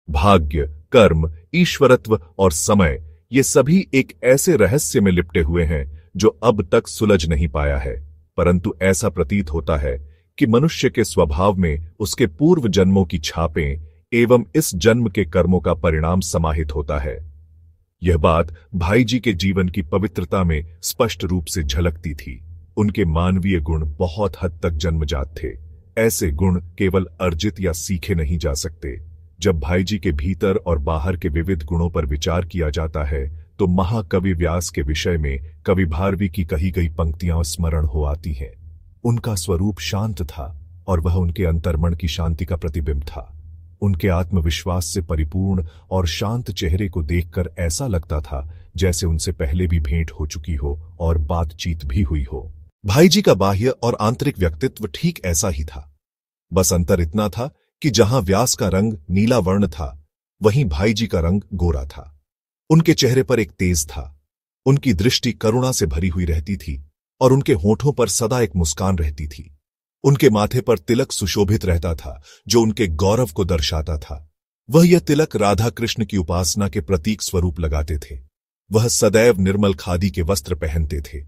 भाग्य, कर्म, ईश्वरत्व और समय, ये सभी एक ऐसे रहस्य में लिपटे हुए हैं जो अब तक सुलझ नहीं पाया है। परंतु ऐसा प्रतीत होता है कि मनुष्य के स्वभाव में उसके पूर्व जन्मों की छापें एवं इस जन्म के कर्मों का परिणाम समाहित होता है। यह बात भाई जी के जीवन की पवित्रता में स्पष्ट रूप से झलकती थी। उनके मानवीय गुण बहुत हद तक जन्मजात थे। ऐसे गुण केवल अर्जित या सीखे नहीं जा सकते। जब भाई जी के भीतर और बाहर के विविध गुणों पर विचार किया जाता है तो महाकवि व्यास के विषय में कवि भारवी की कही गई पंक्तियां स्मरण हो आती हैं। उनका स्वरूप शांत था और वह उनके अंतर्मन की शांति का प्रतिबिंब था। उनके आत्मविश्वास से परिपूर्ण और शांत चेहरे को देखकर ऐसा लगता था जैसे उनसे पहले भी भेंट हो चुकी हो और बातचीत भी हुई हो। भाई जी का बाह्य और आंतरिक व्यक्तित्व ठीक ऐसा ही था। बस अंतर इतना था कि जहां व्यास का रंग नीला वर्ण था, वहीं भाई जी का रंग गोरा था। उनके चेहरे पर एक तेज था। उनकी दृष्टि करुणा से भरी हुई रहती थी और उनके होठों पर सदा एक मुस्कान रहती थी। उनके माथे पर तिलक सुशोभित रहता था जो उनके गौरव को दर्शाता था। वह यह तिलक राधा कृष्ण की उपासना के प्रतीक स्वरूप लगाते थे। वह सदैव निर्मल खादी के वस्त्र पहनते थे।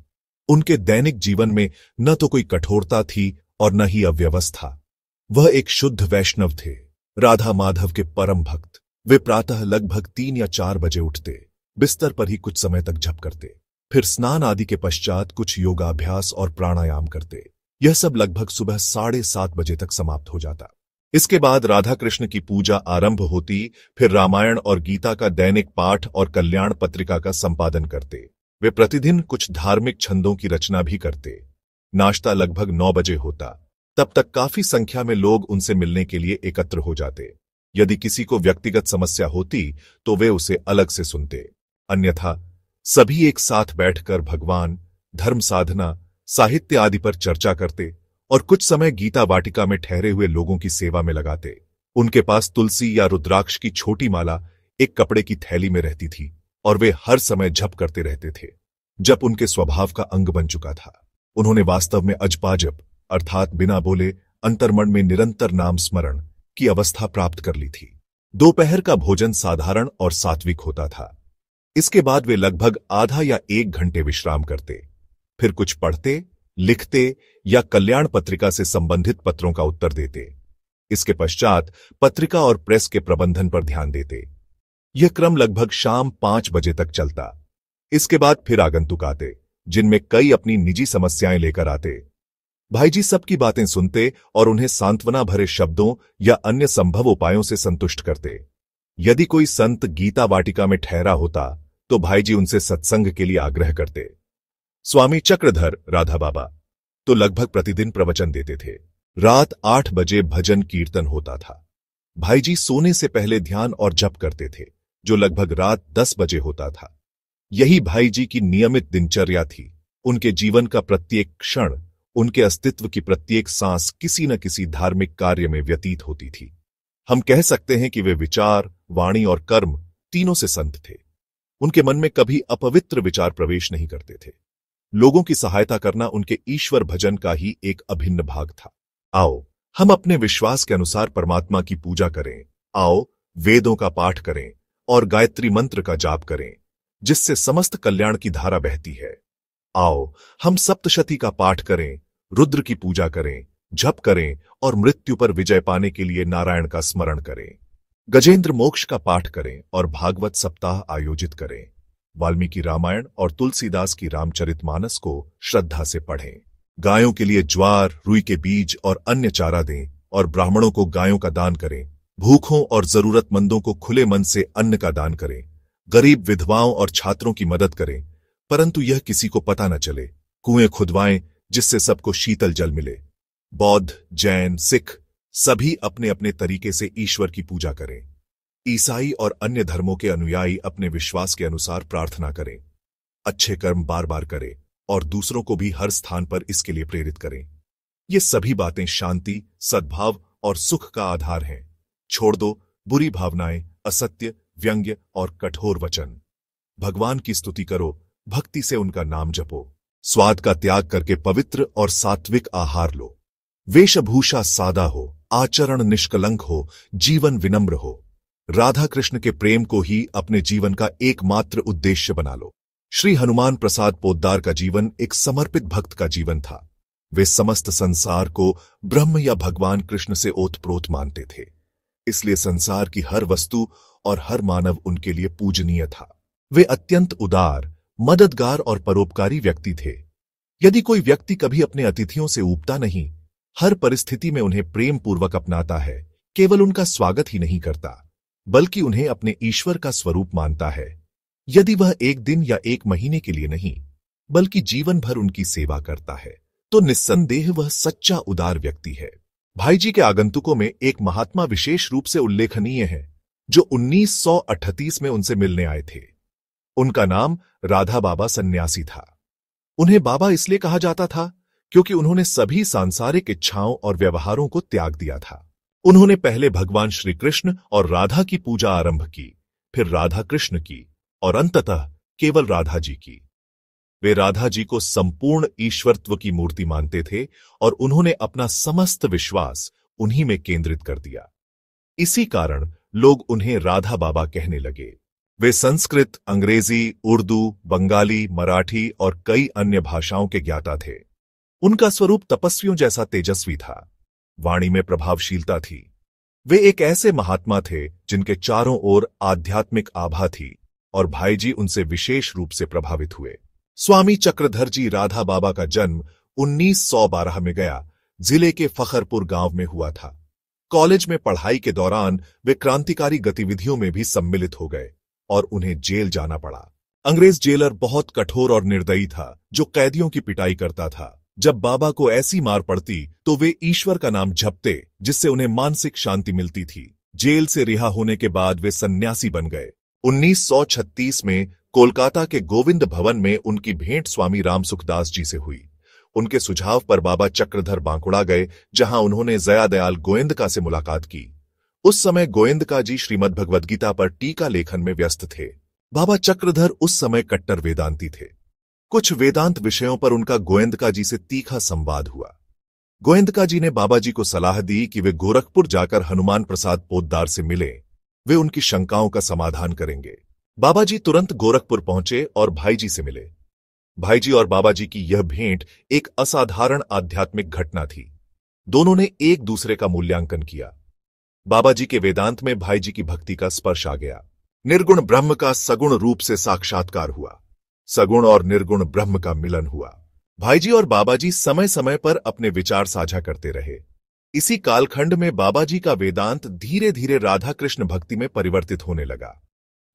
उनके दैनिक जीवन में न तो कोई कठोरता थी और न ही अव्यवस्था। वह एक शुद्ध वैष्णव थे, राधा माधव के परम भक्त। वे प्रातः लगभग 3 या 4 बजे उठते, बिस्तर पर ही कुछ समय तक झप करते, फिर स्नान आदि के पश्चात कुछ योगाभ्यास और प्राणायाम करते। यह सब लगभग सुबह 7:30 बजे तक समाप्त हो जाता। इसके बाद राधा कृष्ण की पूजा आरंभ होती, फिर रामायण और गीता का दैनिक पाठ और कल्याण पत्रिका का संपादन करते। वे प्रतिदिन कुछ धार्मिक छंदों की रचना भी करते। नाश्ता लगभग 9 बजे होता। तब तक काफी संख्या में लोग उनसे मिलने के लिए एकत्र हो जाते। यदि किसी को व्यक्तिगत समस्या होती तो वे उसे अलग से सुनते, अन्यथा सभी एक साथ बैठकर भगवान, धर्म साधना, साहित्य आदि पर चर्चा करते और कुछ समय गीता वाटिका में ठहरे हुए लोगों की सेवा में लगाते। उनके पास तुलसी या रुद्राक्ष की छोटी माला एक कपड़े की थैली में रहती थी और वे हर समय जप करते रहते थे। जप उनके स्वभाव का अंग बन चुका था। उन्होंने वास्तव में अजपाजप अर्थात बिना बोले अंतर्मन में निरंतर नाम स्मरण की अवस्था प्राप्त कर ली थी। दोपहर का भोजन साधारण और सात्विक होता था। इसके बाद वे लगभग आधा या 1 घंटे विश्राम करते, फिर कुछ पढ़ते, लिखते या कल्याण पत्रिका से संबंधित पत्रों का उत्तर देते। इसके पश्चात पत्रिका और प्रेस के प्रबंधन पर ध्यान देते। यह क्रम लगभग शाम 5 बजे तक चलता। इसके बाद फिर आगंतुक आते, जिनमें कई अपनी निजी समस्याएं लेकर आते। भाई जी सबकी बातें सुनते और उन्हें सांत्वना भरे शब्दों या अन्य संभव उपायों से संतुष्ट करते। यदि कोई संत गीता वाटिका में ठहरा होता तो भाई जी उनसे सत्संग के लिए आग्रह करते। स्वामी चक्रधर राधा बाबा तो लगभग प्रतिदिन प्रवचन देते थे। रात 8 बजे भजन कीर्तन होता था। भाई जी सोने से पहले ध्यान और जप करते थे, जो लगभग रात 10 बजे होता था। यही भाई जी की नियमित दिनचर्या थी। उनके जीवन का प्रत्येक क्षण, उनके अस्तित्व की प्रत्येक सांस किसी न किसी धार्मिक कार्य में व्यतीत होती थी। हम कह सकते हैं कि वे विचार, वाणी और कर्म तीनों से संत थे। उनके मन में कभी अपवित्र विचार प्रवेश नहीं करते थे। लोगों की सहायता करना उनके ईश्वर भजन का ही एक अभिन्न भाग था। आओ हम अपने विश्वास के अनुसार परमात्मा की पूजा करें। आओ वेदों का पाठ करें और गायत्री मंत्र का जाप करें, जिससे समस्त कल्याण की धारा बहती है। आओ हम सप्तशती का पाठ करें, रुद्र की पूजा करें, जप करें और मृत्यु पर विजय पाने के लिए नारायण का स्मरण करें। गजेंद्र मोक्ष का पाठ करें और भागवत सप्ताह आयोजित करें। वाल्मीकि रामायण और तुलसीदास की रामचरितमानस को श्रद्धा से पढ़ें। गायों के लिए ज्वार, रुई के बीज और अन्य चारा दें और ब्राह्मणों को गायों का दान करें। भूखों और जरूरतमंदों को खुले मन से अन्न का दान करें। गरीब विधवाओं और छात्रों की मदद करें, परंतु यह किसी को पता न चले। कुएं खुदवाएं जिससे सबको शीतल जल मिले। बौद्ध, जैन, सिख सभी अपने अपने तरीके से ईश्वर की पूजा करें। ईसाई और अन्य धर्मों के अनुयायी अपने विश्वास के अनुसार प्रार्थना करें। अच्छे कर्म बार बार करें और दूसरों को भी हर स्थान पर इसके लिए प्रेरित करें। ये सभी बातें शांति, सद्भाव और सुख का आधार हैं। छोड़ दो बुरी भावनाएं, असत्य, व्यंग्य और कठोर वचन। भगवान की स्तुति करो, भक्ति से उनका नाम जपो। स्वाद का त्याग करके पवित्र और सात्विक आहार लो। वेशभूषा सादा हो, आचरण निष्कलंक हो, जीवन विनम्र हो। राधा कृष्ण के प्रेम को ही अपने जीवन का एकमात्र उद्देश्य बना लो। श्री हनुमान प्रसाद पोद्दार का जीवन एक समर्पित भक्त का जीवन था। वे समस्त संसार को ब्रह्म या भगवान कृष्ण से ओतप्रोत मानते थे, इसलिए संसार की हर वस्तु और हर मानव उनके लिए पूजनीय था। वे अत्यंत उदार, मददगार और परोपकारी व्यक्ति थे। यदि कोई व्यक्ति कभी अपने अतिथियों से ऊबता नहीं, हर परिस्थिति में उन्हें प्रेम पूर्वक अपनाता है, केवल उनका स्वागत ही नहीं करता, बल्कि उन्हें अपने ईश्वर का स्वरूप मानता है, यदि वह एक दिन या एक महीने के लिए नहीं, बल्कि जीवन भर उनकी सेवा करता है, तो निस्संदेह वह सच्चा उदार व्यक्ति है। भाई जी के आगंतुकों में एक महात्मा विशेष रूप से उल्लेखनीय है, जो 1938 में उनसे मिलने आए थे। उनका नाम राधा बाबा सन्यासी था। उन्हें बाबा इसलिए कहा जाता था क्योंकि उन्होंने सभी सांसारिक इच्छाओं और व्यवहारों को त्याग दिया था। उन्होंने पहले भगवान श्री कृष्ण और राधा की पूजा आरंभ की, फिर राधा कृष्ण की और अंततः केवल राधा जी की। वे राधा जी को संपूर्ण ईश्वरत्व की मूर्ति मानते थे और उन्होंने अपना समस्त विश्वास उन्हीं में केंद्रित कर दिया। इसी कारण लोग उन्हें राधा बाबा कहने लगे। वे संस्कृत, अंग्रेजी, उर्दू, बंगाली, मराठी और कई अन्य भाषाओं के ज्ञाता थे। उनका स्वरूप तपस्वियों जैसा तेजस्वी था, वाणी में प्रभावशीलता थी। वे एक ऐसे महात्मा थे जिनके चारों ओर आध्यात्मिक आभा थी और भाई जी उनसे विशेष रूप से प्रभावित हुए। स्वामी चक्रधर जी राधा बाबा का जन्म 1912 में गया जिले के फखरपुर गांव में हुआ था। कॉलेज में पढ़ाई के दौरान वे क्रांतिकारी गतिविधियों में भी सम्मिलित हो गए और उन्हें जेल जाना पड़ा। अंग्रेज जेलर बहुत कठोर और निर्दयी था, जो कैदियों की पिटाई करता था। जब बाबा को ऐसी मार पड़ती तो वे ईश्वर का नाम जपते, जिससे उन्हें मानसिक शांति मिलती थी। जेल से रिहा होने के बाद वे सन्यासी बन गए। 1936 में कोलकाता के गोविंद भवन में उनकी भेंट स्वामी राम सुखदास जी से हुई। उनके सुझाव पर बाबा चक्रधर बांकुड़ा गए, जहां उन्होंने जयादयाल गोयंदका से मुलाकात की। उस समय गोयंदका जी श्रीमद् भगवद्गीता पर टीका लेखन में व्यस्त थे। बाबा चक्रधर उस समय कट्टर वेदांती थे। कुछ वेदांत विषयों पर उनका गोयंदका जी से तीखा संवाद हुआ। गोयंदका जी ने बाबा जी को सलाह दी कि वे गोरखपुर जाकर हनुमान प्रसाद पोद्दार से मिले, वे उनकी शंकाओं का समाधान करेंगे। बाबा जी तुरंत गोरखपुर पहुंचे और भाई जी से मिले। भाई जी और बाबा जी की यह भेंट एक असाधारण आध्यात्मिक घटना थी। दोनों ने एक दूसरे का मूल्यांकन किया। बाबा जी के वेदांत में भाई जी की भक्ति का स्पर्श आ गया। निर्गुण ब्रह्म का सगुण रूप से साक्षात्कार हुआ, सगुण और निर्गुण ब्रह्म का मिलन हुआ। भाई जी और बाबा जी समय समय पर अपने विचार साझा करते रहे। इसी कालखंड में बाबा जी का वेदांत धीरे धीरे राधा कृष्ण भक्ति में परिवर्तित होने लगा।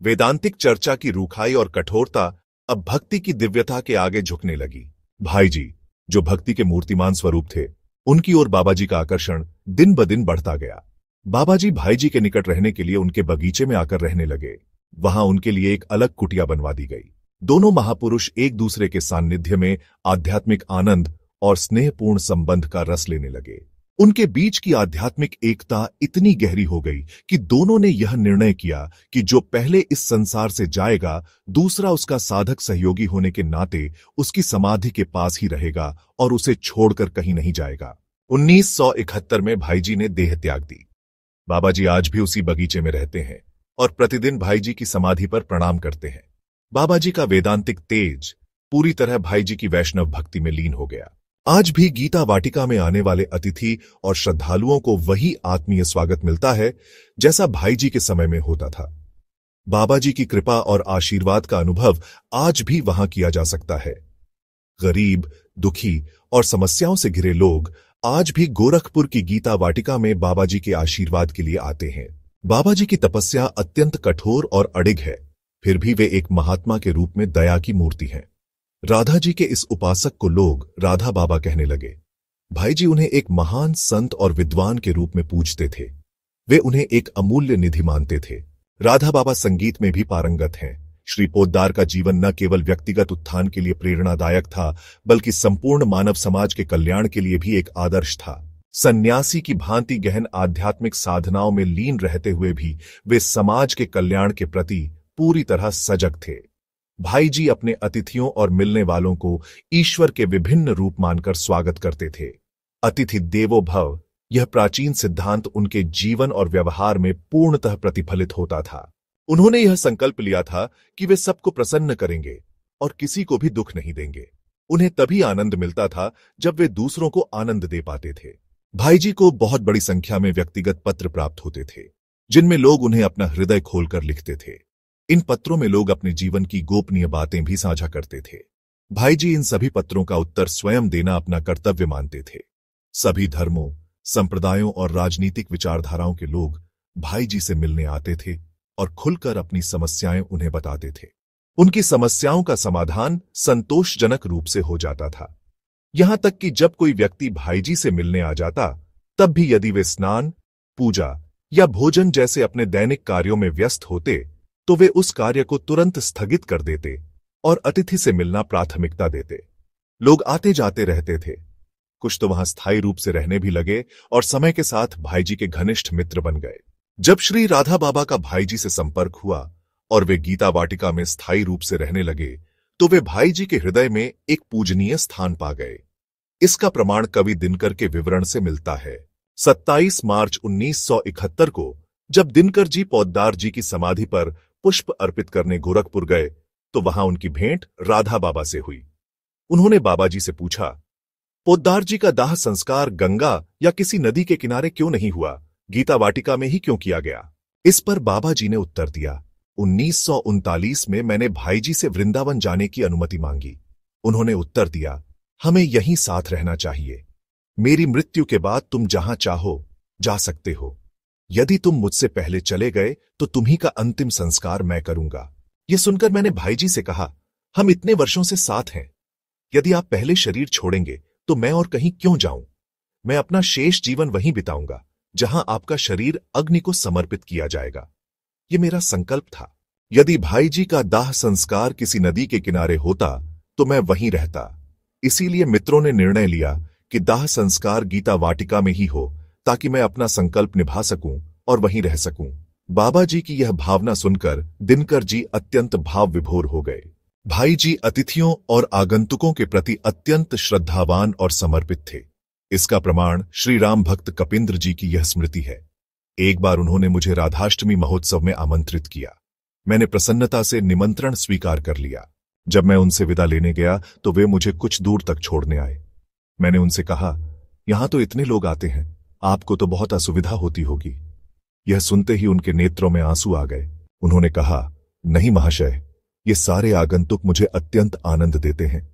वेदांतिक चर्चा की रूखाई और कठोरता अब भक्ति की दिव्यता के आगे झुकने लगी। भाई जी, जो भक्ति के मूर्तिमान स्वरूप थे, उनकी ओर बाबा जी का आकर्षण दिन ब दिन बढ़ता गया। बाबा जी भाई जी के निकट रहने के लिए उनके बगीचे में आकर रहने लगे। वहां उनके लिए एक अलग कुटिया बनवा दी गई। दोनों महापुरुष एक दूसरे के सान्निध्य में आध्यात्मिक आनंद और स्नेहपूर्ण संबंध का रस लेने लगे। उनके बीच की आध्यात्मिक एकता इतनी गहरी हो गई कि दोनों ने यह निर्णय किया कि जो पहले इस संसार से जाएगा, दूसरा उसका साधक सहयोगी होने के नाते उसकी समाधि के पास ही रहेगा और उसे छोड़कर कहीं नहीं जाएगा। 1971 में भाई जी ने देह त्याग दी। बाबा जी आज भी उसी बगीचे में रहते हैं और प्रतिदिन भाई जी की समाधि पर प्रणाम करते हैं। बाबा जी का वेदांतिक तेज पूरी तरह भाई जी की वैष्णव भक्ति में लीन हो गया। आज भी गीता वाटिका में आने वाले अतिथि और श्रद्धालुओं को वही आत्मीय स्वागत मिलता है जैसा भाई जी के समय में होता था। बाबा जी की कृपा और आशीर्वाद का अनुभव आज भी वहां किया जा सकता है। गरीब, दुखी और समस्याओं से घिरे लोग आज भी गोरखपुर की गीता वाटिका में बाबा जी के आशीर्वाद के लिए आते हैं। बाबा जी की तपस्या अत्यंत कठोर और अडिग है, फिर भी वे एक महात्मा के रूप में दया की मूर्ति हैं। राधा जी के इस उपासक को लोग राधा बाबा कहने लगे। भाई जी उन्हें एक महान संत और विद्वान के रूप में पूजते थे। वे उन्हें एक अमूल्य निधि मानते थे। राधा बाबा संगीत में भी पारंगत हैं। श्री पोद्दार का जीवन न केवल व्यक्तिगत उत्थान के लिए प्रेरणादायक था, बल्कि संपूर्ण मानव समाज के कल्याण के लिए भी एक आदर्श था। सन्यासी की भांति गहन आध्यात्मिक साधनाओं में लीन रहते हुए भी वे समाज के कल्याण के प्रति पूरी तरह सजग थे। भाई जी अपने अतिथियों और मिलने वालों को ईश्वर के विभिन्न रूप मानकर स्वागत करते थे। अतिथि देवो भव, यह प्राचीन सिद्धांत उनके जीवन और व्यवहार में पूर्णतः प्रतिफलित होता था। उन्होंने यह संकल्प लिया था कि वे सबको प्रसन्न करेंगे और किसी को भी दुख नहीं देंगे। उन्हें तभी आनंद मिलता था जब वे दूसरों को आनंद दे पाते थे। भाईजी को बहुत बड़ी संख्या में व्यक्तिगत पत्र प्राप्त होते थे, जिनमें लोग उन्हें अपना हृदय खोलकर लिखते थे। इन पत्रों में लोग अपने जीवन की गोपनीय बातें भी साझा करते थे। भाईजी इन सभी पत्रों का उत्तर स्वयं देना अपना कर्तव्य मानते थे। सभी धर्मों, संप्रदायों और राजनीतिक विचारधाराओं के लोग भाईजी से मिलने आते थे और खुलकर अपनी समस्याएं उन्हें बताते थे। उनकी समस्याओं का समाधान संतोषजनक रूप से हो जाता था। यहां तक कि जब कोई व्यक्ति भाईजी से मिलने आ जाता, तब भी यदि वे स्नान, पूजा या भोजन जैसे अपने दैनिक कार्यों में व्यस्त होते, तो वे उस कार्य को तुरंत स्थगित कर देते और अतिथि से मिलना प्राथमिकता देते। लोग आते जाते रहते थे। कुछ तो वहां स्थायी रूप से रहने भी लगे और समय के साथ भाईजी के घनिष्ठ मित्र बन गए। जब श्री राधा बाबा का भाईजी से संपर्क हुआ और वे गीता वाटिका में स्थायी रूप से रहने लगे, तो वे भाईजी के हृदय में एक पूजनीय स्थान पा गए। इसका प्रमाण कवि दिनकर के विवरण से मिलता है। 27 मार्च 1971 को जब दिनकर जी पोद्दार जी की समाधि पर पुष्प अर्पित करने गोरखपुर गए, तो वहां उनकी भेंट राधा बाबा से हुई। उन्होंने बाबा जी से पूछा, पोद्दार जी का दाह संस्कार गंगा या किसी नदी के किनारे क्यों नहीं हुआ, गीता वाटिका में ही क्यों किया गया? इस पर बाबा जी ने उत्तर दिया, 1939 में मैंने भाईजी से वृंदावन जाने की अनुमति मांगी। उन्होंने उत्तर दिया, हमें यहीं साथ रहना चाहिए। मेरी मृत्यु के बाद तुम जहां चाहो जा सकते हो। यदि तुम मुझसे पहले चले गए तो तुम्ही का अंतिम संस्कार मैं करूंगा। यह सुनकर मैंने भाईजी से कहा, हम इतने वर्षों से साथ हैं। यदि आप पहले शरीर छोड़ेंगे तो मैं और कहीं क्यों जाऊं? मैं अपना शेष जीवन वहीं बिताऊंगा जहां आपका शरीर अग्नि को समर्पित किया जाएगा। यह मेरा संकल्प था। यदि भाईजी का दाह संस्कार किसी नदी के किनारे होता तो मैं वहीं रहता। इसीलिए मित्रों ने निर्णय लिया कि दाह संस्कार गीता वाटिका में ही हो, ताकि मैं अपना संकल्प निभा सकूं और वहीं रह सकूं। बाबा जी की यह भावना सुनकर दिनकर जी अत्यंत भाव विभोर हो गए। भाईजी अतिथियों और आगंतुकों के प्रति अत्यंत श्रद्धावान और समर्पित थे। इसका प्रमाण श्री राम भक्त कपिंद्र जी की यह स्मृति है। एक बार उन्होंने मुझे राधाष्टमी महोत्सव में आमंत्रित किया। मैंने प्रसन्नता से निमंत्रण स्वीकार कर लिया। जब मैं उनसे विदा लेने गया तो वे मुझे कुछ दूर तक छोड़ने आए। मैंने उनसे कहा, यहां तो इतने लोग आते हैं, आपको तो बहुत असुविधा होती होगी। यह सुनते ही उनके नेत्रों में आंसू आ गए। उन्होंने कहा, नहीं महाशय, ये सारे आगंतुक मुझे अत्यंत आनंद देते हैं।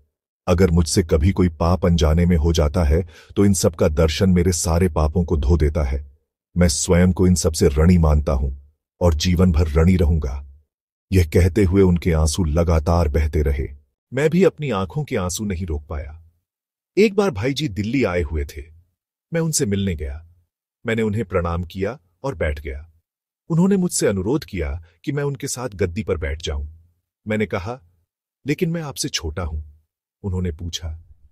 अगर मुझसे कभी कोई पाप अनजाने में हो जाता है तो इन सब का दर्शन मेरे सारे पापों को धो देता है। मैं स्वयं को इन सबसे ऋणी मानता हूं और जीवन भर ऋणी रहूंगा। यह कहते हुए उनके आंसू लगातार बहते रहे। मैं भी अपनी आंखों के आंसू नहीं रोक पाया। एक बार भाईजी दिल्ली आए हुए थे। मैं उनसे मिलने गया। मैंने उन्हें प्रणाम किया और बैठ गया। उन्होंने मुझसे अनुरोध किया कि मैं उनके साथ गद्दी पर बैठ जाऊं। मैंने कहा, लेकिन मैं आपसे छोटा हूं। उन्होंने पूछा,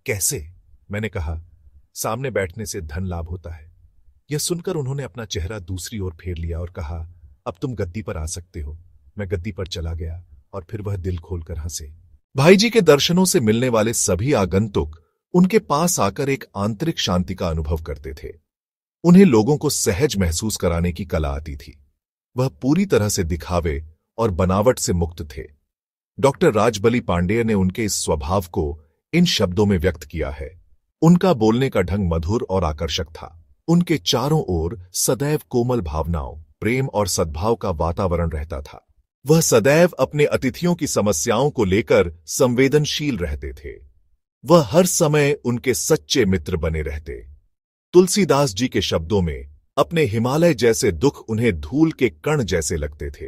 कैसे? मैंने कहा, सामने बैठने से धन लाभ होता है। यह सुनकर उन्होंने अपना चेहरा दूसरी ओर फेर लिया और कहा, अब तुम गद्दी पर आ सकते हो। मैं गद्दी पर चला गया और फिर वह दिल खोलकर हंसे। भाईजी के दर्शनों से मिलने वाले सभी आगंतुक उनके पास आकर एक आंतरिक शांति का अनुभव करते थे। उन्हें लोगों को सहज महसूस कराने की कला आती थी। वह पूरी तरह से दिखावे और बनावट से मुक्त थे। डॉक्टर राजबली पांडेय ने उनके इस स्वभाव को इन शब्दों में व्यक्त किया है। उनका बोलने का ढंग मधुर और आकर्षक था। उनके चारों ओर सदैव कोमल भावनाओं, प्रेम और सद्भाव का वातावरण रहता था। वह सदैव अपने अतिथियों की समस्याओं को लेकर संवेदनशील रहते थे। वह हर समय उनके सच्चे मित्र बने रहते। तुलसीदास जी के शब्दों में, अपने हिमालय जैसे दुख उन्हें धूल के कण जैसे लगते थे,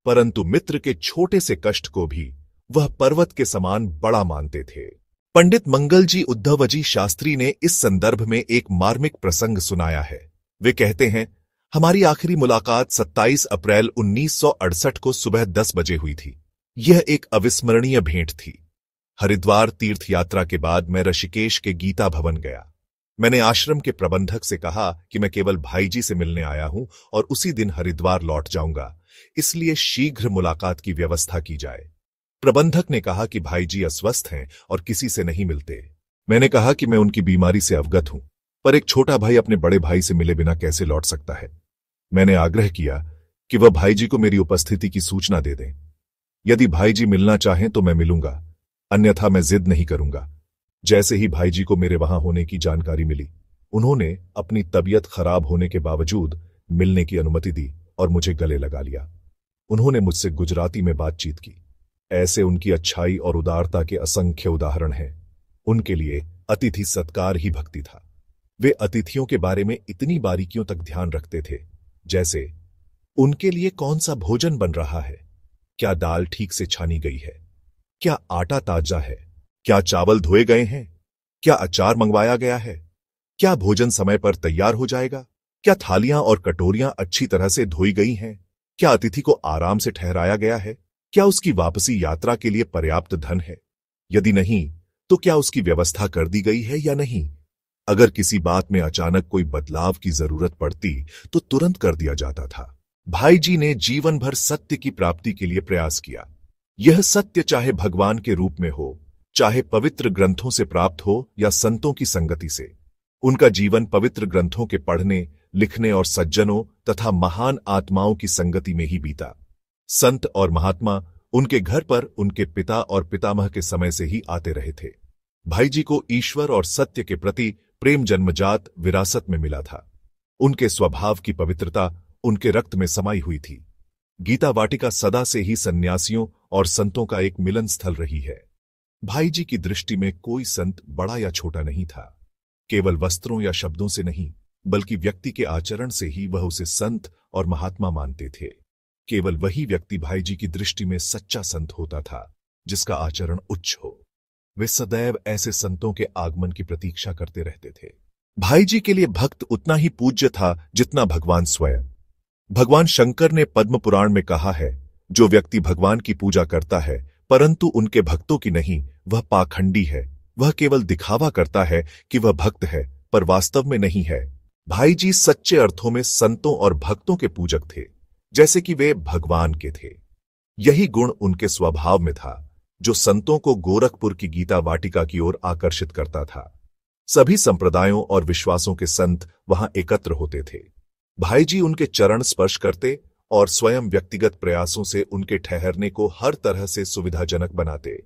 परंतु मित्र के छोटे से कष्ट को भी वह पर्वत के समान बड़ा मानते थे। पंडित मंगलजी उद्धवजी शास्त्री ने इस संदर्भ में एक मार्मिक प्रसंग सुनाया है। वे कहते हैं, हमारी आखिरी मुलाकात 27 अप्रैल 1968 को सुबह 10 बजे हुई थी। यह एक अविस्मरणीय भेंट थी। हरिद्वार तीर्थ यात्रा के बाद मैं ऋषिकेश के गीता भवन गया। मैंने आश्रम के प्रबंधक से कहा कि मैं केवल भाईजी से मिलने आया हूं और उसी दिन हरिद्वार लौट जाऊंगा, इसलिए शीघ्र मुलाकात की व्यवस्था की जाए। प्रबंधक ने कहा कि भाईजी अस्वस्थ हैं और किसी से नहीं मिलते। मैंने कहा कि मैं उनकी बीमारी से अवगत हूं, पर एक छोटा भाई अपने बड़े भाई से मिले बिना कैसे लौट सकता है। मैंने आग्रह किया कि वह भाई जी को मेरी उपस्थिति की सूचना दे दें। यदि भाई जी मिलना चाहें तो मैं मिलूंगा, अन्यथा मैं जिद नहीं करूंगा। जैसे ही भाई जी को मेरे वहां होने की जानकारी मिली, उन्होंने अपनी तबीयत खराब होने के बावजूद मिलने की अनुमति दी और मुझे गले लगा लिया। उन्होंने मुझसे गुजराती में बातचीत की। ऐसे उनकी अच्छाई और उदारता के असंख्य उदाहरण हैं। उनके लिए अतिथि सत्कार ही भक्ति था। वे अतिथियों के बारे में इतनी बारीकियों तक ध्यान रखते थे, जैसे उनके लिए कौन सा भोजन बन रहा है, क्या दाल ठीक से छानी गई है, क्या आटा ताजा है, क्या चावल धोए गए हैं, क्या अचार मंगवाया गया है, क्या भोजन समय पर तैयार हो जाएगा, क्या थालियां और कटोरियां अच्छी तरह से धोई गई हैं, क्या अतिथि को आराम से ठहराया गया है, क्या उसकी वापसी यात्रा के लिए पर्याप्त धन है, यदि नहीं तो क्या उसकी व्यवस्था कर दी गई है या नहीं। अगर किसी बात में अचानक कोई बदलाव की जरूरत पड़ती तो तुरंत कर दिया जाता था। भाई जी ने जीवन भर सत्य की प्राप्ति के लिए प्रयास किया। यह सत्य चाहे भगवान के रूप में हो, चाहे पवित्र ग्रंथों से प्राप्त हो या संतों की संगति से। उनका जीवन पवित्र ग्रंथों के पढ़ने, लिखने और सज्जनों तथा महान आत्माओं की संगति में ही बीता। संत और महात्मा उनके घर पर उनके पिता और पितामह के समय से ही आते रहे थे। भाई जी को ईश्वर और सत्य के प्रति प्रेम जन्मजात विरासत में मिला था। उनके स्वभाव की पवित्रता उनके रक्त में समाई हुई थी। गीता वाटिका सदा से ही सन्यासियों और संतों का एक मिलन स्थल रही है। भाई जी की दृष्टि में कोई संत बड़ा या छोटा नहीं था। केवल वस्त्रों या शब्दों से नहीं, बल्कि व्यक्ति के आचरण से ही वह उसे संत और महात्मा मानते थे। केवल वही व्यक्ति भाई जी की दृष्टि में सच्चा संत होता था, जिसका आचरण उच्च हो। वे सदैव ऐसे संतों के आगमन की प्रतीक्षा करते रहते थे। भाई जी के लिए भक्त उतना ही पूज्य था जितना भगवान स्वयं। भगवान शंकर ने पद्म पुराण में कहा है, जो व्यक्ति भगवान की पूजा करता है परंतु उनके भक्तों की नहीं, वह पाखंडी है। वह केवल दिखावा करता है कि वह भक्त है, पर वास्तव में नहीं है। भाई जी सच्चे अर्थों में संतों और भक्तों के पूजक थे, जैसे कि वे भगवान के थे। यही गुण उनके स्वभाव में था, जो संतों को गोरखपुर की गीता वाटिका की ओर आकर्षित करता था। सभी संप्रदायों और विश्वासों के संत वहां एकत्र होते थे। भाई जी उनके चरण स्पर्श करते और स्वयं व्यक्तिगत प्रयासों से उनके ठहरने को हर तरह से सुविधाजनक बनाते।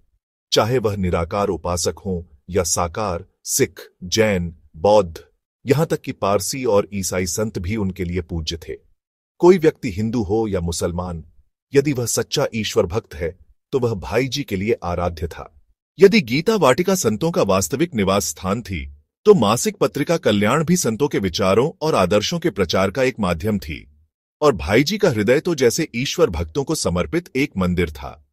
चाहे वह निराकार उपासक हों या साकार, सिख, जैन, बौद्ध, यहां तक कि पारसी और ईसाई संत भी उनके लिए पूज्य थे। कोई व्यक्ति हिंदू हो या मुसलमान, यदि वह सच्चा ईश्वर भक्त है तो वह भाई जी के लिए आराध्य था। यदि गीता वाटिका संतों का वास्तविक निवास स्थान थी, तो मासिक पत्रिका कल्याण भी संतों के विचारों और आदर्शों के प्रचार का एक माध्यम थी। और भाई जी का हृदय तो जैसे ईश्वर भक्तों को समर्पित एक मंदिर था।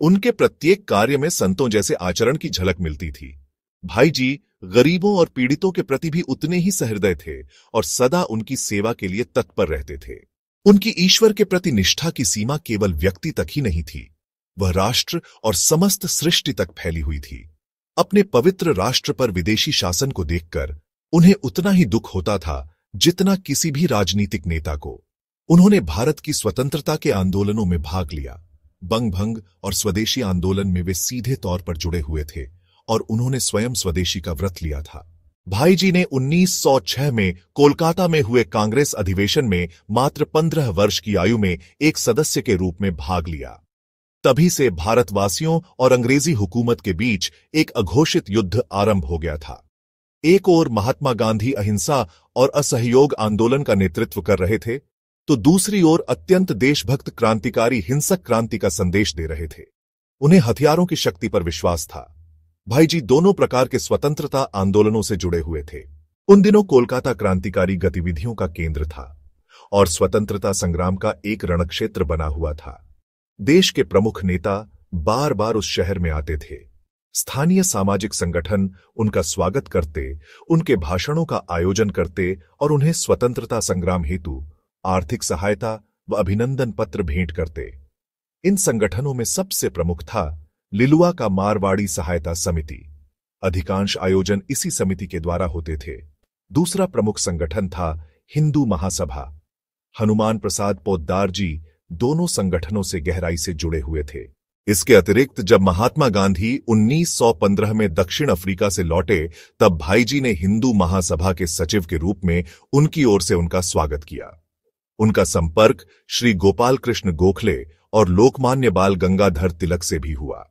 उनके प्रत्येक कार्य में संतों जैसे आचरण की झलक मिलती थी। भाई जी गरीबों और पीड़ितों के प्रति भी उतने ही सहृदय थे और सदा उनकी सेवा के लिए तत्पर रहते थे। उनकी ईश्वर के प्रति निष्ठा की सीमा केवल व्यक्ति तक ही नहीं थी, वह राष्ट्र और समस्त सृष्टि तक फैली हुई थी। अपने पवित्र राष्ट्र पर विदेशी शासन को देखकर उन्हें उतना ही दुख होता था जितना किसी भी राजनीतिक नेता को। उन्होंने भारत की स्वतंत्रता के आंदोलनों में भाग लिया। बंग भंग और स्वदेशी आंदोलन में वे सीधे तौर पर जुड़े हुए थे और उन्होंने स्वयं स्वदेशी का व्रत लिया था। भाई जी ने 1906 में कोलकाता में हुए कांग्रेस अधिवेशन में मात्र 15 वर्ष की आयु में एक सदस्य के रूप में भाग लिया। तभी से भारतवासियों और अंग्रेजी हुकूमत के बीच एक अघोषित युद्ध आरंभ हो गया था। एक ओर महात्मा गांधी अहिंसा और असहयोग आंदोलन का नेतृत्व कर रहे थे, तो दूसरी ओर अत्यंत देशभक्त क्रांतिकारी हिंसक क्रांति का संदेश दे रहे थे। उन्हें हथियारों की शक्ति पर विश्वास था। भाई जी दोनों प्रकार के स्वतंत्रता आंदोलनों से जुड़े हुए थे। उन दिनों कोलकाता क्रांतिकारी गतिविधियों का केंद्र था और स्वतंत्रता संग्राम का एक रणक्षेत्र बना हुआ था। देश के प्रमुख नेता बार बार उस शहर में आते थे। स्थानीय सामाजिक संगठन उनका स्वागत करते, उनके भाषणों का आयोजन करते और उन्हें स्वतंत्रता संग्राम हेतु आर्थिक सहायता व अभिनंदन पत्र भेंट करते। इन संगठनों में सबसे प्रमुख था लिलुआ का मारवाड़ी सहायता समिति। अधिकांश आयोजन इसी समिति के द्वारा होते थे। दूसरा प्रमुख संगठन था हिंदू महासभा। हनुमान प्रसाद पोद्दार जी दोनों संगठनों से गहराई से जुड़े हुए थे। इसके अतिरिक्त जब महात्मा गांधी 1915 में दक्षिण अफ्रीका से लौटे, तब भाईजी ने हिंदू महासभा के सचिव के रूप में उनकी ओर से उनका स्वागत किया। उनका संपर्क श्री गोपाल कृष्ण गोखले और लोकमान्य बाल गंगाधर तिलक से भी हुआ।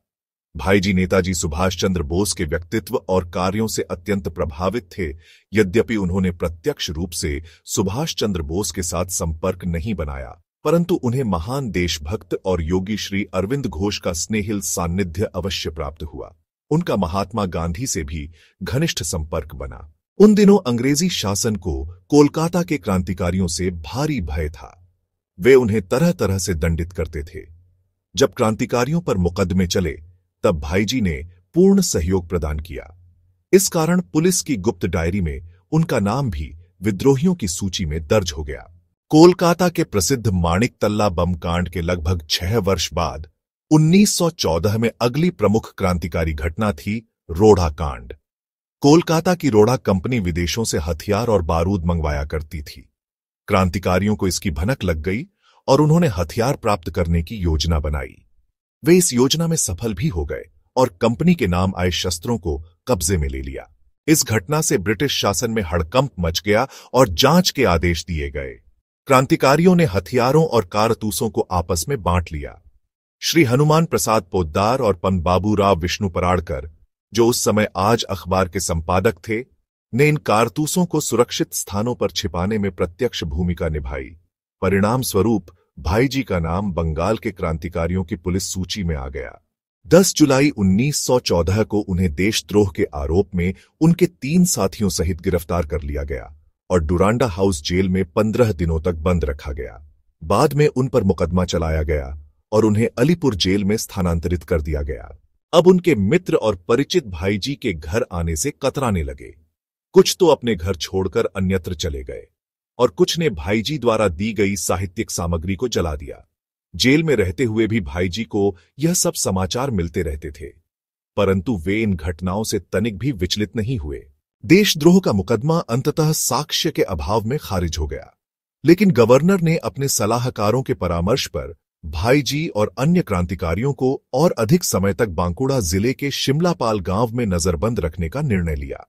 भाईजी नेताजी सुभाष चंद्र बोस के व्यक्तित्व और कार्यों से अत्यंत प्रभावित थे। यद्यपि उन्होंने प्रत्यक्ष रूप से सुभाष चंद्र बोस के साथ संपर्क नहीं बनाया, परंतु उन्हें महान देशभक्त और योगी श्री अरविंद घोष का स्नेहिल सान्निध्य अवश्य प्राप्त हुआ। उनका महात्मा गांधी से भी घनिष्ठ संपर्क बना। उन दिनों अंग्रेजी शासन को कोलकाता के क्रांतिकारियों से भारी भय था। वे उन्हें तरह तरह से दंडित करते थे। जब क्रांतिकारियों पर मुकदमे चले, तब भाईजी ने पूर्ण सहयोग प्रदान किया। इस कारण पुलिस की गुप्त डायरी में उनका नाम भी विद्रोहियों की सूची में दर्ज हो गया। कोलकाता के प्रसिद्ध माणिक तल्ला बम कांड के लगभग 6 वर्ष बाद 1914 में अगली प्रमुख क्रांतिकारी घटना थी रोड़ा कांड। कोलकाता की रोड़ा कंपनी विदेशों से हथियार और बारूद मंगवाया करती थी। क्रांतिकारियों को इसकी भनक लग गई और उन्होंने हथियार प्राप्त करने की योजना बनाई। वे इस योजना में सफल भी हो गए और कंपनी के नाम आए शस्त्रों को कब्जे में ले लिया। इस घटना से ब्रिटिश शासन में हड़कंप मच गया और जांच के आदेश दिए गए। क्रांतिकारियों ने हथियारों और कारतूसों को आपस में बांट लिया। श्री हनुमान प्रसाद पोद्दार और पंत बाबूराव विष्णु पराड़कर, जो उस समय आज अखबार के संपादक थे, ने इन कारतूसों को सुरक्षित स्थानों पर छिपाने में प्रत्यक्ष भूमिका निभाई। परिणाम स्वरूप भाईजी का नाम बंगाल के क्रांतिकारियों की पुलिस सूची में आ गया। 10 जुलाई 1914 को उन्हें देशद्रोह के आरोप में उनके 3 साथियों सहित गिरफ्तार कर लिया गया और डुरांडा हाउस जेल में 15 दिनों तक बंद रखा गया। बाद में उन पर मुकदमा चलाया गया और उन्हें अलीपुर जेल में स्थानांतरित कर दिया गया। अब उनके मित्र और परिचित भाईजी के घर आने से कतराने लगे। कुछ तो अपने घर छोड़कर अन्यत्र चले गए और कुछ ने भाईजी द्वारा दी गई साहित्यिक सामग्री को जला दिया। जेल में रहते हुए भी भाईजी को यह सब समाचार मिलते रहते थे, परंतु वे इन घटनाओं से तनिक भी विचलित नहीं हुए। देशद्रोह का मुकदमा अंततः साक्ष्य के अभाव में खारिज हो गया, लेकिन गवर्नर ने अपने सलाहकारों के परामर्श पर भाईजी और अन्य क्रांतिकारियों को और अधिक समय तक बांकुड़ा जिले के शिमलापाल गांव में नजरबंद रखने का निर्णय लिया।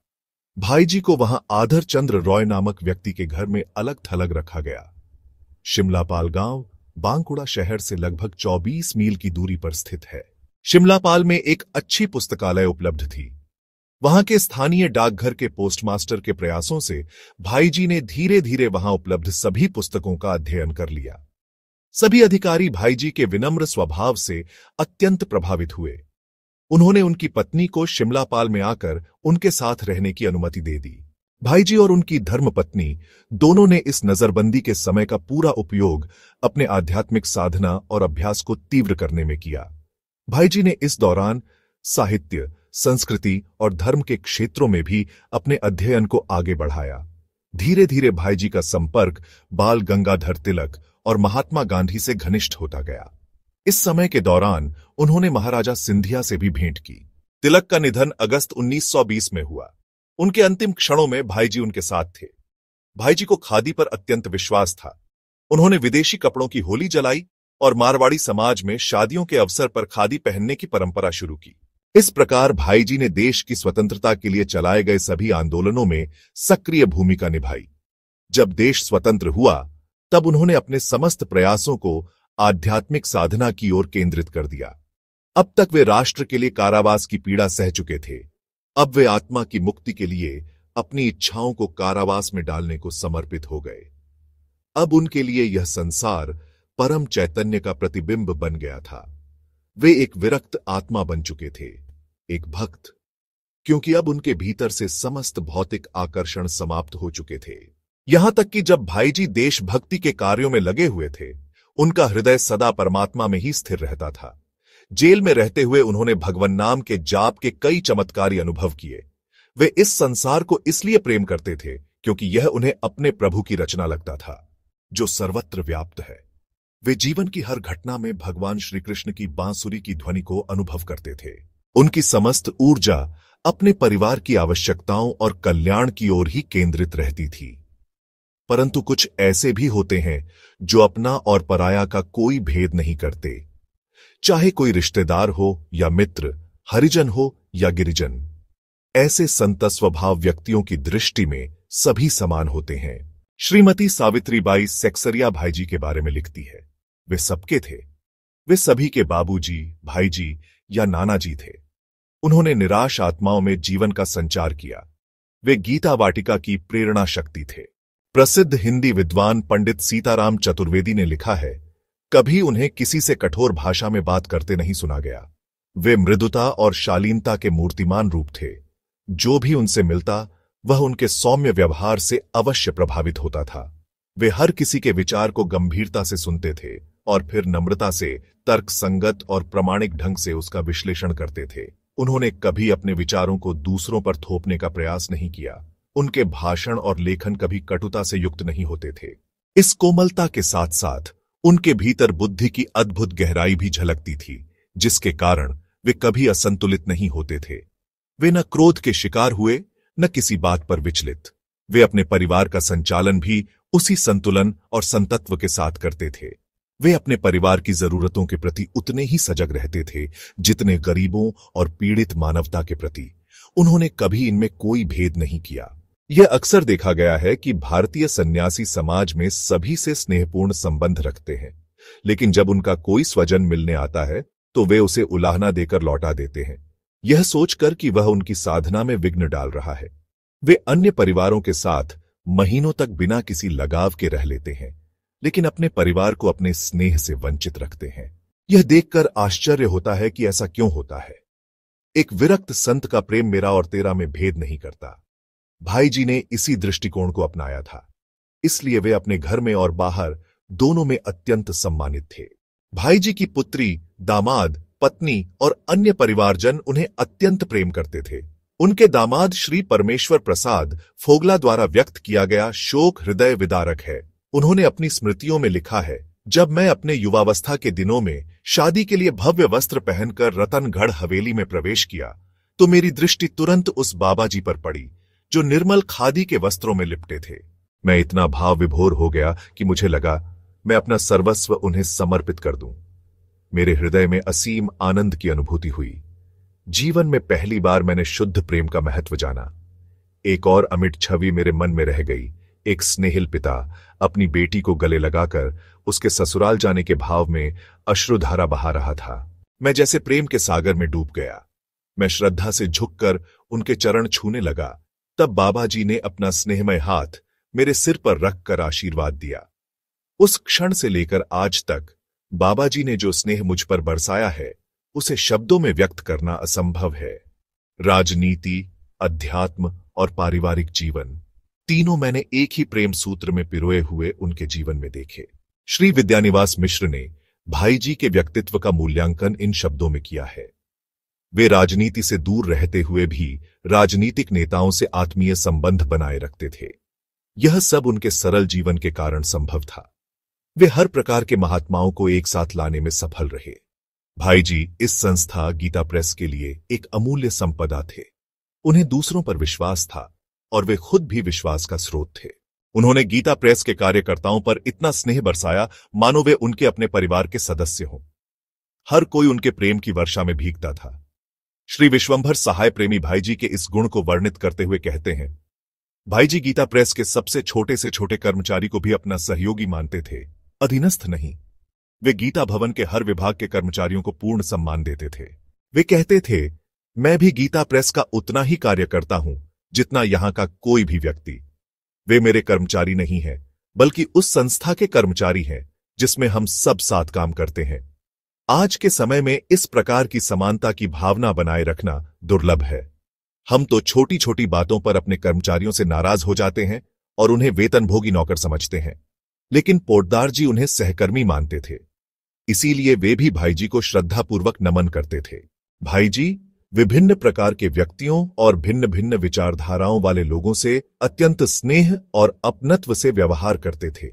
भाईजी को वहां आधर चंद्र रॉय नामक व्यक्ति के घर में अलग थलग रखा गया। शिमलापाल गांव बांकुड़ा शहर से लगभग 24 मील की दूरी पर स्थित है। शिमलापाल में एक अच्छी पुस्तकालय उपलब्ध थी। वहां के स्थानीय डाकघर के पोस्टमास्टर के प्रयासों से भाईजी ने धीरे धीरे वहां उपलब्ध सभी पुस्तकों का अध्ययन कर लिया। सभी अधिकारी भाईजी के विनम्र स्वभाव से अत्यंत प्रभावित हुए। उन्होंने उनकी पत्नी को शिमलापाल में आकर उनके साथ रहने की अनुमति दे दी। भाईजी और उनकी धर्मपत्नी दोनों ने इस नजरबंदी के समय का पूरा उपयोग अपने आध्यात्मिक साधना और अभ्यास को तीव्र करने में किया। भाईजी ने इस दौरान साहित्य, संस्कृति और धर्म के क्षेत्रों में भी अपने अध्ययन को आगे बढ़ाया। धीरे धीरे भाईजी का संपर्क बाल गंगाधर तिलक और महात्मा गांधी से घनिष्ठ होता गया। इस समय के दौरान उन्होंने महाराजा सिंधिया से भी भेंट की। तिलक का निधन अगस्त 1920 में हुआ। उनके अंतिम क्षणों में भाईजी उनके साथ थे। भाईजी को खादी पर अत्यंत विश्वास था। उन्होंने विदेशी कपड़ों की होली जलाई और मारवाड़ी समाज में शादियों के अवसर पर खादी पहनने की परंपरा शुरू की। इस प्रकार भाईजी ने देश की स्वतंत्रता के लिए चलाए गए सभी आंदोलनों में सक्रिय भूमिका निभाई। जब देश स्वतंत्र हुआ, तब उन्होंने अपने समस्त प्रयासों को आध्यात्मिक साधना की ओर केंद्रित कर दिया। अब तक वे राष्ट्र के लिए कारावास की पीड़ा सह चुके थे। अब वे आत्मा की मुक्ति के लिए अपनी इच्छाओं को कारावास में डालने को समर्पित हो गए। अब उनके लिए यह संसार परम चैतन्य का प्रतिबिंब बन गया था। वे एक विरक्त आत्मा बन चुके थे, एक भक्त, क्योंकि अब उनके भीतर से समस्त भौतिक आकर्षण समाप्त हो चुके थे। यहां तक कि जब भाईजी देशभक्ति के कार्यों में लगे हुए थे, उनका हृदय सदा परमात्मा में ही स्थिर रहता था। जेल में रहते हुए उन्होंने भगवन नाम के जाप के कई चमत्कारी अनुभव किए। वे इस संसार को इसलिए प्रेम करते थे क्योंकि यह उन्हें अपने प्रभु की रचना लगता था, जो सर्वत्र व्याप्त है। वे जीवन की हर घटना में भगवान श्री कृष्ण की बांसुरी की ध्वनि को अनुभव करते थे। उनकी समस्त ऊर्जा अपने परिवार की आवश्यकताओं और कल्याण की ओर ही केंद्रित रहती थी। परंतु कुछ ऐसे भी होते हैं जो अपना और पराया का कोई भेद नहीं करते। चाहे कोई रिश्तेदार हो या मित्र, हरिजन हो या गिरिजन। ऐसे संत स्वभाव व्यक्तियों की दृष्टि में सभी समान होते हैं। श्रीमती सावित्रीबाई सेक्सरिया भाईजी के बारे में लिखती है, वे सबके थे। वे सभी के बाबूजी, भाईजी या नानाजी थे। उन्होंने निराश आत्माओं में जीवन का संचार किया। वे गीता वाटिका की प्रेरणा शक्ति थे। प्रसिद्ध हिंदी विद्वान पंडित सीताराम चतुर्वेदी ने लिखा है, कभी उन्हें किसी से कठोर भाषा में बात करते नहीं सुना गया। वे मृदुता और शालीनता के मूर्तिमान रूप थे। जो भी उनसे मिलता वह उनके सौम्य व्यवहार से अवश्य प्रभावित होता था। वे हर किसी के विचार को गंभीरता से सुनते थे और फिर नम्रता से, तर्क संगत और प्रामाणिक ढंग से उसका विश्लेषण करते थे। उन्होंने कभी अपने विचारों को दूसरों पर थोपने का प्रयास नहीं किया। उनके भाषण और लेखन कभी कटुता से युक्त नहीं होते थे। इस कोमलता के साथ साथ उनके भीतर बुद्धि की अद्भुत गहराई भी झलकती थी, जिसके कारण वे कभी असंतुलित नहीं होते थे। वे न क्रोध के शिकार हुए, न किसी बात पर विचलित। वे अपने परिवार का संचालन भी उसी संतुलन और संतत्व के साथ करते थे। वे अपने परिवार की जरूरतों के प्रति उतने ही सजग रहते थे जितने गरीबों और पीड़ित मानवता के प्रति। उन्होंने कभी इनमें कोई भेद नहीं किया। यह अक्सर देखा गया है कि भारतीय सन्यासी समाज में सभी से स्नेहपूर्ण संबंध रखते हैं, लेकिन जब उनका कोई स्वजन मिलने आता है तो वे उसे उलाहना देकर लौटा देते हैं, यह सोचकर कि वह उनकी साधना में विघ्न डाल रहा है। वे अन्य परिवारों के साथ महीनों तक बिना किसी लगाव के रह लेते हैं, लेकिन अपने परिवार को अपने स्नेह से वंचित रखते हैं। यह देखकर आश्चर्य होता है कि ऐसा क्यों होता है। एक विरक्त संत का प्रेम मेरा और तेरा में भेद नहीं करता। भाईजी ने इसी दृष्टिकोण को अपनाया था, इसलिए वे अपने घर में और बाहर दोनों में अत्यंत सम्मानित थे। भाईजी की पुत्री, दामाद, पत्नी और अन्य परिवारजन उन्हें अत्यंत प्रेम करते थे। उनके दामाद श्री परमेश्वर प्रसाद फोगला द्वारा व्यक्त किया गया शोक हृदय विदारक है। उन्होंने अपनी स्मृतियों में लिखा है, जब मैं अपने युवावस्था के दिनों में शादी के लिए भव्य वस्त्र पहनकर रतनगढ़ हवेली में प्रवेश किया तो मेरी दृष्टि तुरंत उस बाबा जी पर पड़ी जो निर्मल खादी के वस्त्रों में लिपटे थे। मैं इतना भाव विभोर हो गया कि मुझे लगा मैं अपना सर्वस्व उन्हें समर्पित कर दूं। मेरे हृदय में असीम आनंद की अनुभूति हुई। जीवन में पहली बार मैंने शुद्ध प्रेम का महत्व जाना। एक और अमिट छवि मेरे मन में रह गई। एक स्नेहिल पिता अपनी बेटी को गले लगाकर उसके ससुराल जाने के भाव में अश्रुधारा बहा रहा था। मैं जैसे प्रेम के सागर में डूब गया। मैं श्रद्धा से झुककर उनके चरण छूने लगा। तब बाबा जी ने अपना स्नेहमय हाथ मेरे सिर पर रखकर आशीर्वाद दिया। उस क्षण से लेकर आज तक बाबा जी ने जो स्नेह मुझ पर बरसाया है, उसे शब्दों में व्यक्त करना असंभव है। राजनीति, अध्यात्म और पारिवारिक जीवन, तीनों मैंने एक ही प्रेम सूत्र में पिरोए हुए उनके जीवन में देखे। श्री विद्यानिवास मिश्र ने भाईजी के व्यक्तित्व का मूल्यांकन इन शब्दों में किया है। वे राजनीति से दूर रहते हुए भी राजनीतिक नेताओं से आत्मीय संबंध बनाए रखते थे। यह सब उनके सरल जीवन के कारण संभव था। वे हर प्रकार के महात्माओं को एक साथ लाने में सफल रहे। भाईजी इस संस्था गीता प्रेस के लिए एक अमूल्य संपदा थे। उन्हें दूसरों पर विश्वास था और वे खुद भी विश्वास का स्रोत थे। उन्होंने गीता प्रेस के कार्यकर्ताओं पर इतना स्नेह बरसाया मानो वे उनके अपने परिवार के सदस्य हों। हर कोई उनके प्रेम की वर्षा में भीगता था। श्री विश्वंभर सहाय प्रेमी भाईजी के इस गुण को वर्णित करते हुए कहते हैं, भाईजी गीता प्रेस के सबसे छोटे से छोटे कर्मचारी को भी अपना सहयोगी मानते थे, अधीनस्थ नहीं। वे गीता भवन के हर विभाग के कर्मचारियों को पूर्ण सम्मान देते थे। वे कहते थे, मैं भी गीता प्रेस का उतना ही कार्य करता हूं जितना यहां का कोई भी व्यक्ति। वे मेरे कर्मचारी नहीं हैं, बल्कि उस संस्था के कर्मचारी हैं जिसमें हम सब साथ काम करते हैं। आज के समय में इस प्रकार की समानता की भावना बनाए रखना दुर्लभ है। हम तो छोटी छोटी बातों पर अपने कर्मचारियों से नाराज हो जाते हैं और उन्हें वेतनभोगी नौकर समझते हैं, लेकिन पोद्दार जी उन्हें सहकर्मी मानते थे। इसीलिए वे भी भाईजी को श्रद्धापूर्वक नमन करते थे। भाईजी विभिन्न प्रकार के व्यक्तियों और भिन्न भिन्न विचारधाराओं वाले लोगों से अत्यंत स्नेह और अपनत्व से व्यवहार करते थे।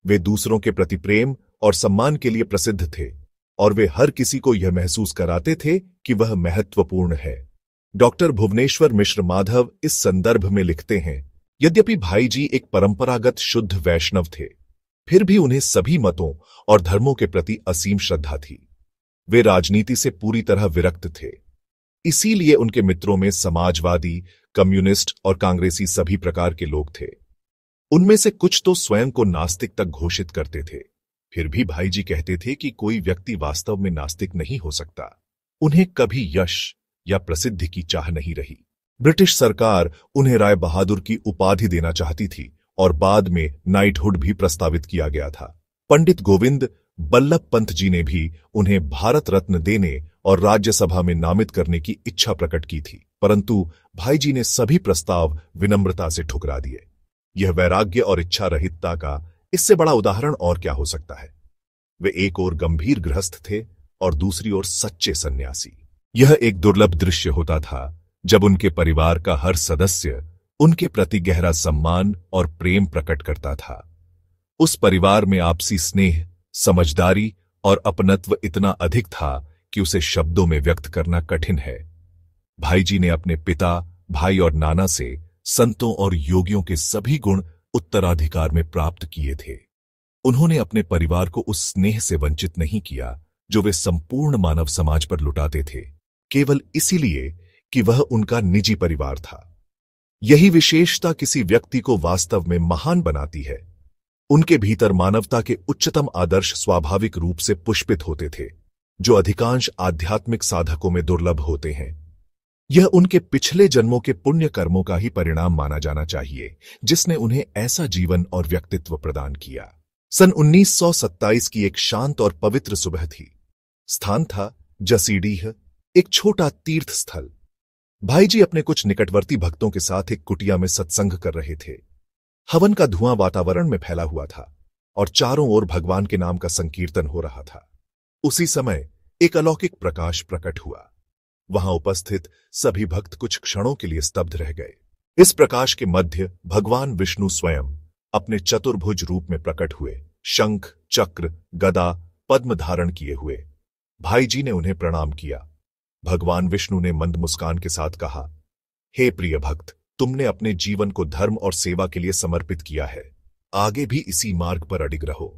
वे दूसरों के प्रति प्रेम और सम्मान के लिए प्रसिद्ध थे और वे हर किसी को यह महसूस कराते थे कि वह महत्वपूर्ण है। डॉक्टर भुवनेश्वर मिश्र माधव इस संदर्भ में लिखते हैं, यद्यपि भाईजी एक परंपरागत शुद्ध वैष्णव थे, फिर भी उन्हें सभी मतों और धर्मों के प्रति असीम श्रद्धा थी। वे राजनीति से पूरी तरह विरक्त थे। इसीलिए उनके मित्रों में समाजवादी, कम्युनिस्ट और कांग्रेसी सभी प्रकार के लोग थे। उनमें से कुछ तो स्वयं को नास्तिक तक घोषित करते थे। फिर भी भाईजी कहते थे कि कोई व्यक्ति वास्तव में नास्तिक नहीं हो सकता। उन्हें कभी यश या प्रसिद्धि की चाह नहीं रही। ब्रिटिश सरकार उन्हें राय बहादुर की उपाधि देना चाहती थी और बाद में नाइटहुड भी प्रस्तावित किया गया था। पंडित गोविंद बल्लभ पंत जी ने भी उन्हें भारत रत्न देने और राज्यसभा में नामित करने की इच्छा प्रकट की थी, परंतु भाईजी ने सभी प्रस्ताव विनम्रता से ठुकरा दिए। यह वैराग्य और इच्छा रहितता का इससे बड़ा उदाहरण और क्या हो सकता है। वे एक ओर गंभीर गृहस्थ थे और दूसरी ओर सच्चे सन्यासी। यह एक दुर्लभ दृश्य होता था जब उनके परिवार का हर सदस्य उनके प्रति गहरा सम्मान और प्रेम प्रकट करता था। उस परिवार में आपसी स्नेह, समझदारी और अपनत्व इतना अधिक था कि उसे शब्दों में व्यक्त करना कठिन है। भाईजी ने अपने पिता, भाई और नाना से संतों और योगियों के सभी गुण उत्तराधिकार में प्राप्त किए थे। उन्होंने अपने परिवार को उस स्नेह से वंचित नहीं किया जो वे संपूर्ण मानव समाज पर लुटाते थे, केवल इसीलिए कि वह उनका निजी परिवार था। यही विशेषता किसी व्यक्ति को वास्तव में महान बनाती है। उनके भीतर मानवता के उच्चतम आदर्श स्वाभाविक रूप से पुष्पित होते थे, जो अधिकांश आध्यात्मिक साधकों में दुर्लभ होते हैं। यह उनके पिछले जन्मों के पुण्य कर्मों का ही परिणाम माना जाना चाहिए, जिसने उन्हें ऐसा जीवन और व्यक्तित्व प्रदान किया। सन 1927 की एक शांत और पवित्र सुबह थी। स्थान था जसीडीह, एक छोटा तीर्थ स्थल। भाईजी अपने कुछ निकटवर्ती भक्तों के साथ एक कुटिया में सत्संग कर रहे थे। हवन का धुआं वातावरण में फैला हुआ था और चारों ओर भगवान के नाम का संकीर्तन हो रहा था। उसी समय एक अलौकिक प्रकाश प्रकट हुआ। वहां उपस्थित सभी भक्त कुछ क्षणों के लिए स्तब्ध रह गए। इस प्रकाश के मध्य भगवान विष्णु स्वयं अपने चतुर्भुज रूप में प्रकट हुए, शंख, चक्र, गदा, पद्म धारण किए हुए। भाईजी ने उन्हें प्रणाम किया। भगवान विष्णु ने मंद मुस्कान के साथ कहा, हे प्रिय भक्त, तुमने अपने जीवन को धर्म और सेवा के लिए समर्पित किया है। आगे भी इसी मार्ग पर अडिग रहो।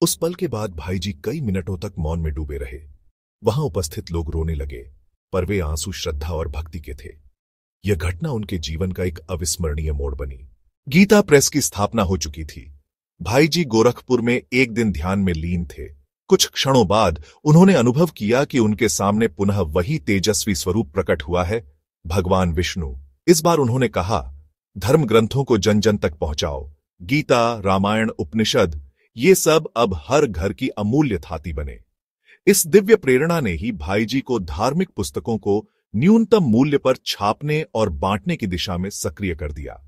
उस पल के बाद भाईजी कई मिनटों तक मौन में डूबे रहे। वहां उपस्थित लोग रोने लगे, पर वे आंसू श्रद्धा और भक्ति के थे। यह घटना उनके जीवन का एक अविस्मरणीय मोड़ बनी। गीता प्रेस की स्थापना हो चुकी थी। भाईजी गोरखपुर में एक दिन ध्यान में लीन थे। कुछ क्षणों बाद उन्होंने अनुभव किया कि उनके सामने पुनः वही तेजस्वी स्वरूप प्रकट हुआ है, भगवान विष्णु। इस बार उन्होंने कहा, धर्म ग्रंथों को जन जन तक पहुंचाओ। गीता, रामायण, उपनिषद, ये सब अब हर घर की अमूल्य थाती बने। इस दिव्य प्रेरणा ने ही भाईजी को धार्मिक पुस्तकों को न्यूनतम मूल्य पर छापने और बांटने की दिशा में सक्रिय कर दिया।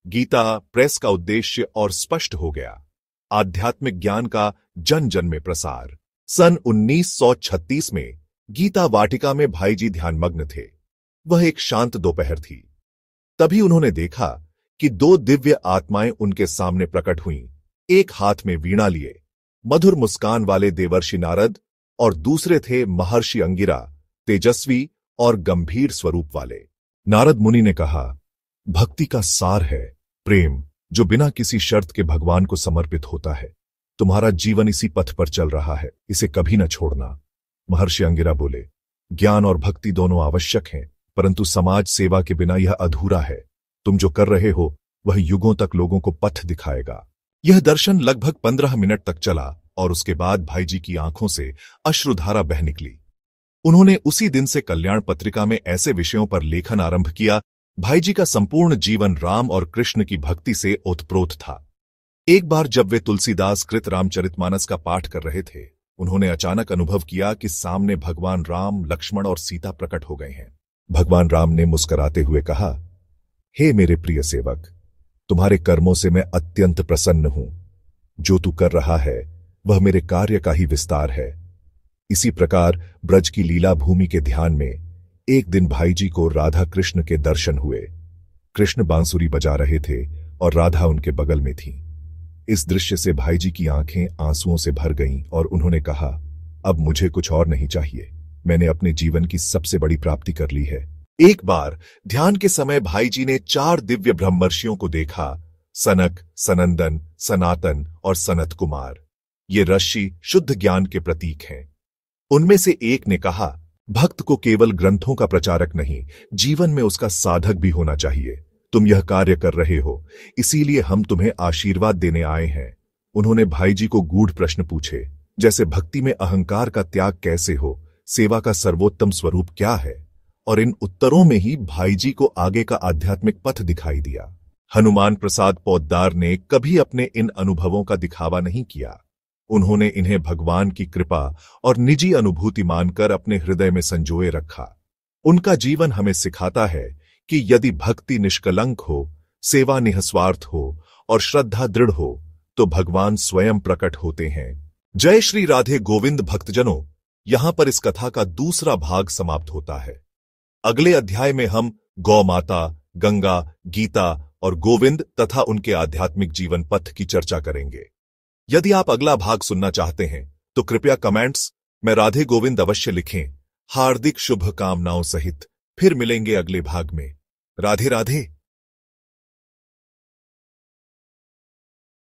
गीता प्रेस का उद्देश्य और स्पष्ट हो गया, आध्यात्मिक ज्ञान का जन जन में प्रसार। सन 1936 में गीता वाटिका में भाईजी ध्यानमग्न थे। वह एक शांत दोपहर थी। तभी उन्होंने देखा कि दो दिव्य आत्माएं उनके सामने प्रकट हुईं। एक हाथ में वीणा लिए मधुर मुस्कान वाले देवर्षि नारद और दूसरे थे महर्षि अंगिरा, तेजस्वी और गंभीर स्वरूप वाले। नारद मुनि ने कहा, भक्ति का सार है प्रेम, जो बिना किसी शर्त के भगवान को समर्पित होता है। तुम्हारा जीवन इसी पथ पर चल रहा है, इसे कभी न छोड़ना। महर्षि अंगिरा बोले, ज्ञान और भक्ति दोनों आवश्यक हैं, परंतु समाज सेवा के बिना यह अधूरा है। तुम जो कर रहे हो वह युगों तक लोगों को पथ दिखाएगा। यह दर्शन लगभग 15 मिनट तक चला और उसके बाद भाईजी की आंखों से अश्रुधारा बह निकली। उन्होंने उसी दिन से कल्याण पत्रिका में ऐसे विषयों पर लेखन आरंभ किया। भाईजी का संपूर्ण जीवन राम और कृष्ण की भक्ति से ओतप्रोत था। एक बार जब वे तुलसीदास कृत रामचरितमानस का पाठ कर रहे थे, उन्होंने अचानक अनुभव किया कि सामने भगवान राम, लक्ष्मण और सीता प्रकट हो गए हैं। भगवान राम ने मुस्कुराते हुए कहा, हे मेरे प्रिय सेवक, तुम्हारे कर्मों से मैं अत्यंत प्रसन्न हूं। जो तू कर रहा है वह मेरे कार्य का ही विस्तार है। इसी प्रकार ब्रज की लीला भूमि के ध्यान में एक दिन भाईजी को राधा कृष्ण के दर्शन हुए। कृष्ण बांसुरी बजा रहे थे और राधा उनके बगल में थी। इस दृश्य से भाईजी की आंखें आंसुओं से भर गईं और उन्होंने कहा, अब मुझे कुछ और नहीं चाहिए। मैंने अपने जीवन की सबसे बड़ी प्राप्ति कर ली है। एक बार ध्यान के समय भाईजी ने 4 दिव्य ब्रह्मर्षियों को देखा, सनक, सनंदन, सनातन और सनत कुमार। ये ऋषि शुद्ध ज्ञान के प्रतीक हैं। उनमें से एक ने कहा, भक्त को केवल ग्रंथों का प्रचारक नहीं, जीवन में उसका साधक भी होना चाहिए। तुम यह कार्य कर रहे हो, इसीलिए हम तुम्हें आशीर्वाद देने आए हैं। उन्होंने भाई जी को गूढ़ प्रश्न पूछे, जैसे भक्ति में अहंकार का त्याग कैसे हो, सेवा का सर्वोत्तम स्वरूप क्या है। और इन उत्तरों में ही भाई जी को आगे का आध्यात्मिक पथ दिखाई दिया। हनुमान प्रसाद पोद्दार ने कभी अपने इन अनुभवों का दिखावा नहीं किया। उन्होंने इन्हें भगवान की कृपा और निजी अनुभूति मानकर अपने हृदय में संजोए रखा। उनका जीवन हमें सिखाता है कि यदि भक्ति निष्कलंक हो, सेवा निस्वार्थ हो और श्रद्धा दृढ़ हो, तो भगवान स्वयं प्रकट होते हैं। जय श्री राधे गोविंद भक्तजनों, यहां पर इस कथा का दूसरा भाग समाप्त होता है। अगले अध्याय में हम गौ माता, गंगा, गीता और गोविंद तथा उनके आध्यात्मिक जीवन पथ की चर्चा करेंगे। यदि आप अगला भाग सुनना चाहते हैं तो कृपया कमेंट्स में राधे गोविंद अवश्य लिखें। हार्दिक शुभकामनाओं सहित फिर मिलेंगे अगले भाग में। राधे राधे।